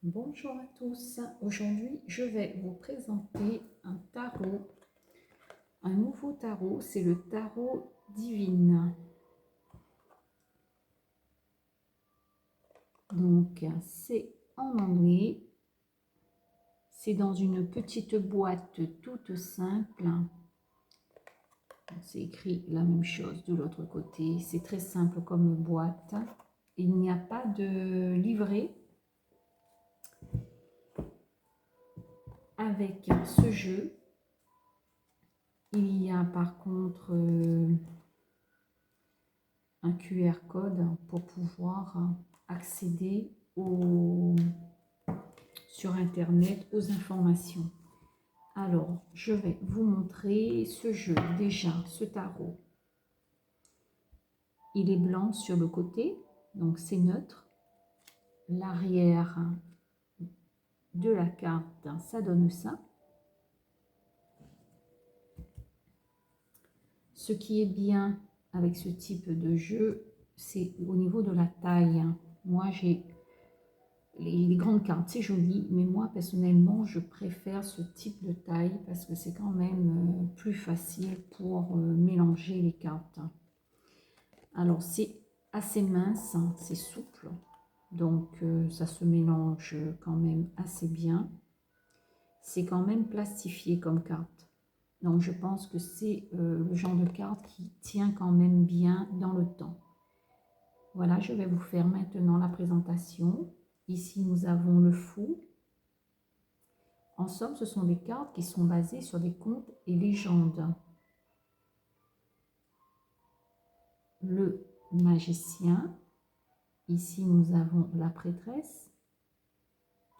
Bonjour à tous, aujourd'hui je vais vous présenter un tarot, un nouveau tarot, c'est le tarot divine. Donc c'est en anglais, c'est dans une petite boîte toute simple, c'est écrit la même chose de l'autre côté, c'est très simple comme boîte, il n'y a pas de livret. Avec ce jeu, il y a par contre un QR code pour pouvoir accéder sur internet aux informations. Alors, je vais vous montrer ce jeu, déjà, ce tarot. Il est blanc sur le côté, donc c'est neutre. L'arrière de la carte, ça donne ça. Ce qui est bien avec ce type de jeu, c'est au niveau de la taille. Moi, j'ai les grandes cartes, c'est joli, mais moi, personnellement, je préfère ce type de taille parce que c'est quand même plus facile pour mélanger les cartes. Alors, c'est assez mince, hein, c'est souple, donc ça se mélange quand même assez bien. C'est quand même plastifié comme carte. Donc, je pense que c'est le genre de carte qui tient quand même bien dans le temps. Voilà, je vais vous faire maintenant la présentation. Ici, nous avons le fou. En somme, ce sont des cartes qui sont basées sur des contes et légendes. Le magicien. Ici, nous avons la prêtresse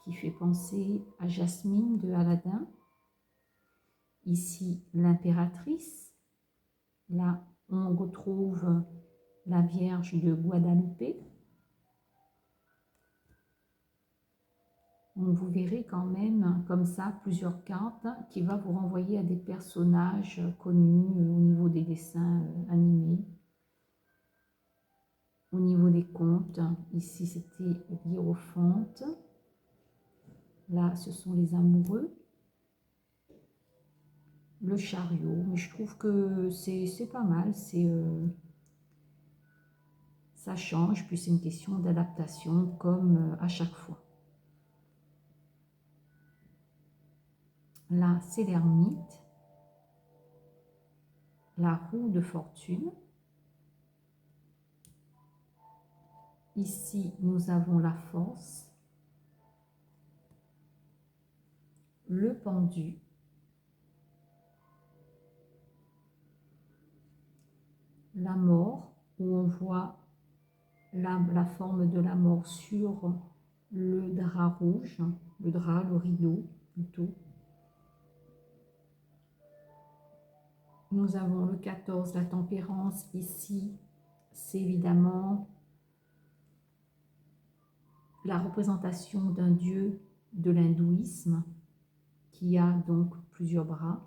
qui fait penser à Jasmine de Aladdin. Ici, l'impératrice. Là, on retrouve la Vierge de Guadalupe. Donc, vous verrez quand même comme ça plusieurs cartes qui vont vous renvoyer à des personnages connus au niveau des dessins animés. Au niveau des contes, ici c'était l'hiérophante. Là, ce sont les amoureux. Le chariot, mais je trouve que c'est pas mal. Ça change, puis c'est une question d'adaptation comme à chaque fois. Là, c'est l'ermite. La roue de fortune. Ici, nous avons la force. Le pendu. La mort, où on voit la forme de la mort sur le drap rouge, le drap, le rideau plutôt. Nous avons le 14, la tempérance. Ici, c'est évidemment la représentation d'un dieu de l'hindouisme qui a donc plusieurs bras.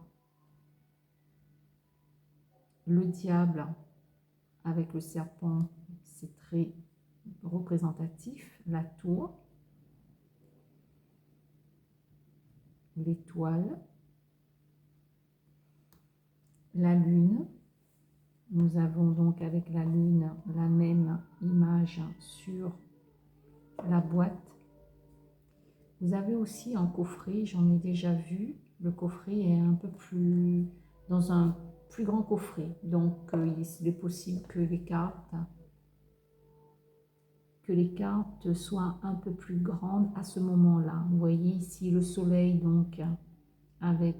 Le diable avec le serpent, c'est très représentatif. La tour, l'étoile, la lune. Nous avons donc avec la lune la même image sur la boîte. Vous avez aussi un coffret, j'en ai déjà vu. Le coffret est un peu plus dans un plus grand coffret. Donc il est possible que les cartes soient un peu plus grandes à ce moment-là. Vous voyez ici le soleil donc avec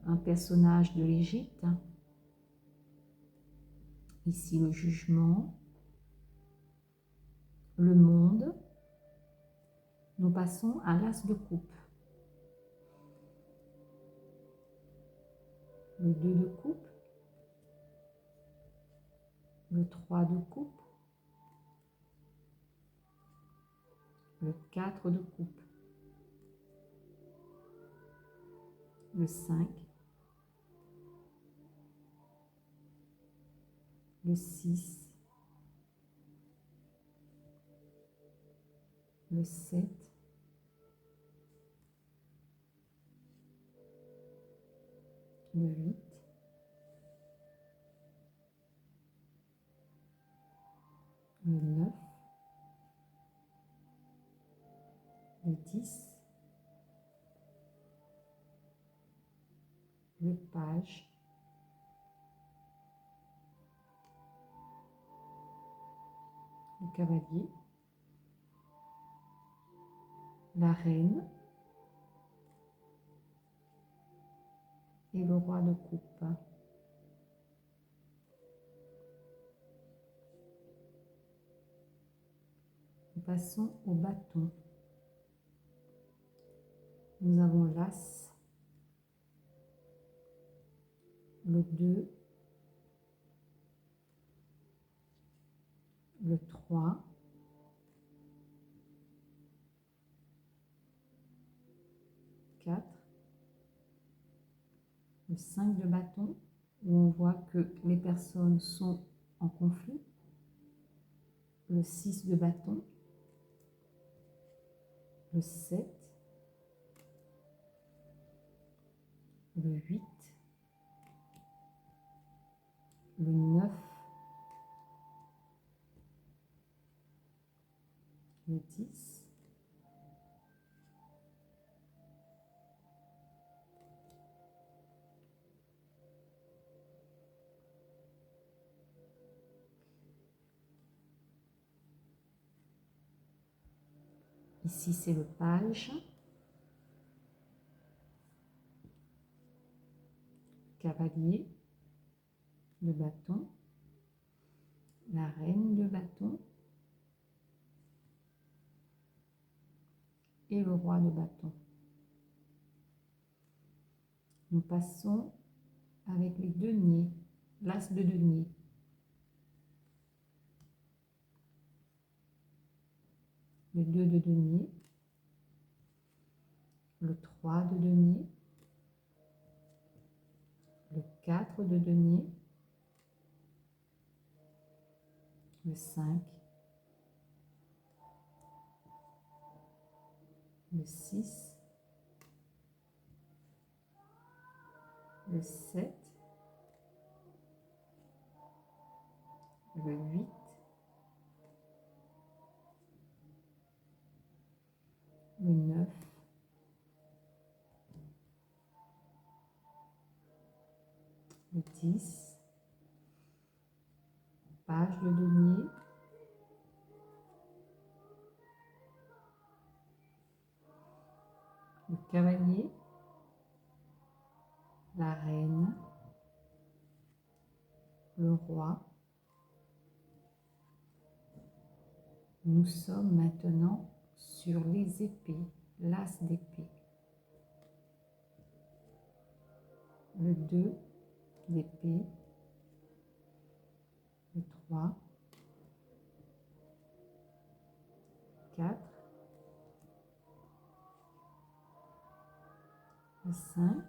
un personnage de l'Égypte. Ici le jugement, le monde. Nous passons à l'as de coupe. Le 2 de coupe, le 3 de coupe, le 4 de coupe, le 5, le 6, le 7, le 8, le 9, le 10, le page, le cavalier, la reine et le roi de coupe. Nous passons au bâton. Nous avons l'as, le 2, le 3, le 5 de bâton, où on voit que les personnes sont en conflit, le 6 de bâton, le 7, le 8, le 9, le 10, ici c'est le page, cavalier, le bâton, la reine de bâton et le roi de bâton. Nous passons avec les deniers, l'as de denier. Le 2 de denier, le 3 de denier, le 4 de denier, le 5, le 6, le 7, le 8, le 9, le 10, page de denier, le cavalier, la reine, le roi. Nous sommes maintenant sur les épées, l'as d'épée. Le 2 d'épée, le 3, 4, le 5,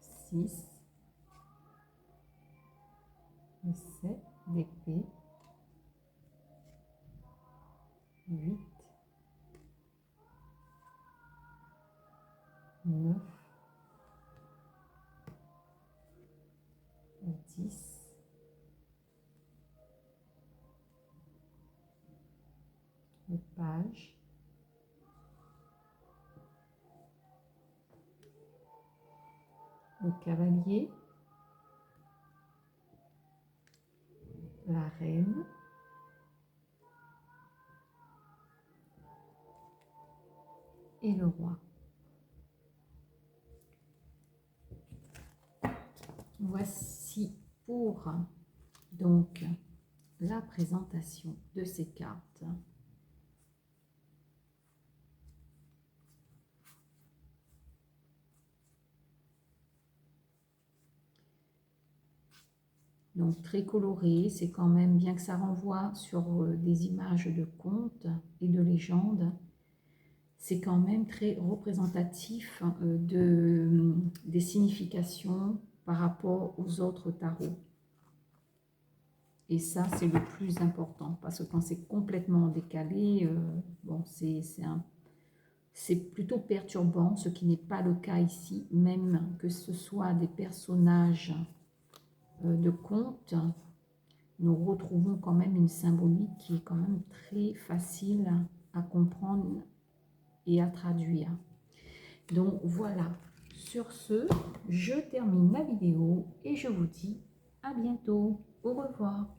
6, le 7 d'épée, 8, 9, le 10, le page, le cavalier, la reine, et le roi. Voici pour donc la présentation de ces cartes. Donc très coloré, c'est quand même, bien que ça renvoie sur des images de contes et de légendes, c'est quand même très représentatif des significations par rapport aux autres tarots. Et ça, c'est le plus important, parce que quand c'est complètement décalé, bon, c'est plutôt perturbant, ce qui n'est pas le cas ici, même que ce soit des personnages de contes, nous retrouvons quand même une symbolique qui est quand même très facile à comprendre et à traduire. Donc voilà, sur ce, je termine la vidéo et je vous dis à bientôt. Au revoir.